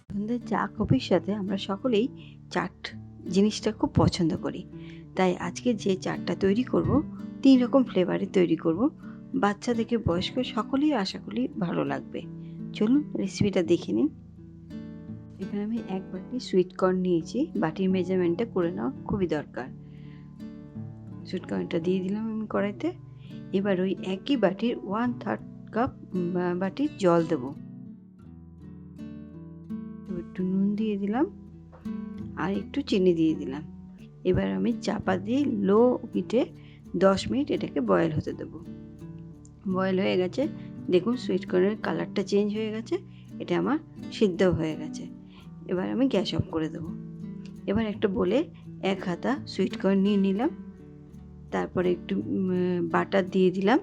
সন্ধ্যায় চা কফির সাথে আমরা সকলেই চাট জিনিসটা খুব পছন্দ করি। তাই আজকে যে চাটটা তৈরি করব 3 রকম ফ্লেভারে তৈরি করব। বাচ্চা থেকে বয়স্ক সকলেই আশা করি ভালো লাগবে। চলুন রেসিপিটা দেখে নিন। এখানে আমি 1 বাটি সুইট কর্ন নিয়েছি। বাটির মেজারমেন্টটা করে নেওয়া খুবই দরকার। সুইট কর্নটা দিয়ে দিলাম আমি কড়াইতে। এবার ওই একই বাটির 1/3 কাপ বাটির জল দেব। একটু নুন দিয়ে দিলাম আর একটু চিনি দিয়ে দিলাম। এবার আমি চাপা দিয়ে লো হিটে 10 মিনিট এটাকে বয়েল হতে দেব। বয়েল হয়ে গেছে, দেখুন সুইট কর্নের কালারটা চেঞ্জ হয়ে গেছে, এটা আমার সিদ্ধ হয়ে গেছে। এবার আমি গ্যাস অফ করে দেব। এবার একটা বলে 1 হাতা সুইট কর্ন নিয়ে নিলাম, তারপরে একটু বাটার দিয়ে দিলাম।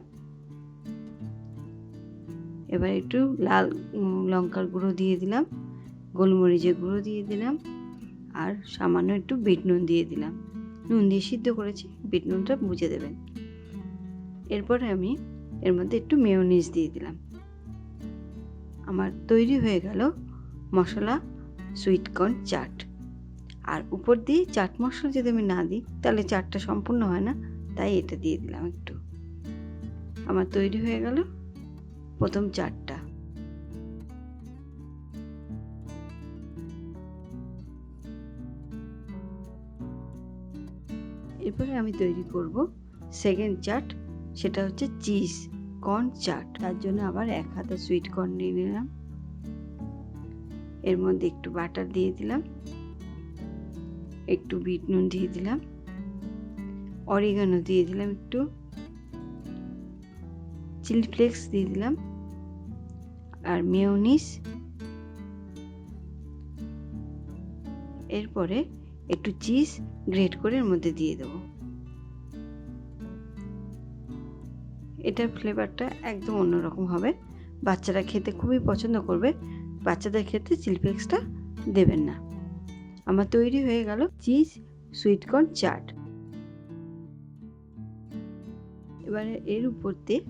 এবার একটু লাল লঙ্কার গুঁড়ো দিয়ে দিলাম, গোলমরিচের গুঁড়ো দিয়ে দিলাম আর সামান্য একটু বিট নুন দিয়ে দিলাম। নুন দিয়ে সিদ্ধ করেছি, বিট নুনটা বুঝে দেবেন। এরপরে আমি এর মধ্যে একটু মেয়োনিজ দিয়ে দিলাম। আমার তৈরি হয়ে গেল মশলা সুইট কর্ন চাট। আর উপর দিয়ে চাট মশলা যদি আমি না দিই তাহলে চাটটা সম্পূর্ণ হয় না, তাই এটা দিয়ে দিলাম একটু। আমার তৈরি হয়ে গেল প্রথম চাটটা। এরপরে আমি তৈরি করব সেকেন্ড চাট, সেটা হচ্ছে চিজ কর্ন চাট। তার জন্য আবার 1 হাতা সুইট কর্ন নিয়ে নিলাম, এর মধ্যে একটু বাটার দিয়ে দিলাম, একটু বিট নুন দিয়ে দিলাম, অরিগানো দিয়ে দিলাম, একটু চিলি ফ্লেক্স দিয়ে দিলাম আর মেয়োনিজ। এরপরে একটু চিজ গ্রেট করে এর মধ্যে দিয়ে দেবো। এটার ফ্লেভারটা একদম অন্যরকম হবে, বাচ্চারা খেতে খুবই পছন্দ করবে। বাচ্চাদের ক্ষেত্রে চিলি ফ্লেক্সটা দেবেন না। আমার তৈরি হয়ে গেল চিজ সুইট কর্ন চাট। এবারে এর উপর দিয়ে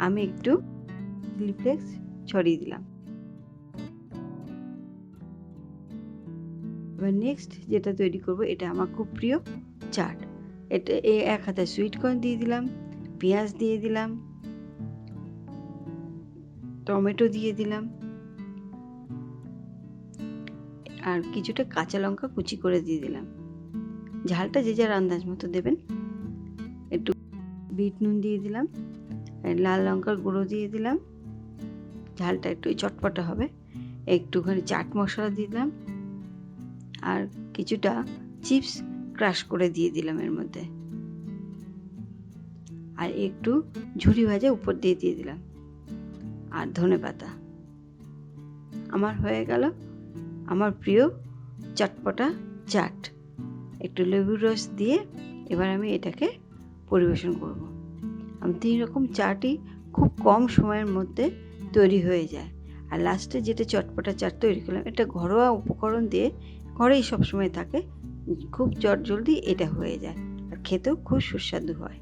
আমি একটু চিলি ফ্লেক্স ছড়িয়ে দিলাম। এবার নেক্সট যেটা তৈরি করব, এটা আমার খুব প্রিয় চাট। এটা 1 হাতা সুইট কর্ন দিয়ে দিলাম, পেঁয়াজ দিয়ে দিলাম, টমেটো দিয়ে দিলাম আর কিছুটা কাঁচা লঙ্কা কুচি করে দিয়ে দিলাম। ঝালটা যে যার আন্দাজ মতো দেবেন। একটু বিট নুন দিয়ে দিলাম, লাল লঙ্কার গুঁড়ো দিয়ে দিলাম, ঝালটা একটু চটপটা হবে। একটুখানি চাট মশলা দিয়ে দিলাম আর কিছুটা চিপস ক্রাশ করে দিয়ে দিলাম এর মধ্যে, আর একটু ঝুরি ভাজা উপর দিয়ে দিয়ে দিলাম আর ধনেপাতা। আমার হয়ে গেল আমার প্রিয় চটপটা চাট। একটু লেবুর রস দিয়ে এবার আমি এটাকে পরিবেশন করব। আমি 3 রকম চাটই খুব কম সময়ের মধ্যে তৈরি হয়ে যায়। আর লাস্টে যেটা চটপটা চাট তৈরি করলাম, এটা ঘরোয়া উপকরণ দিয়ে ঘরেই সবসময় থাকে, খুব চটজলদি এটা হয়ে যায় আর খেতেও খুব সুস্বাদু হয়।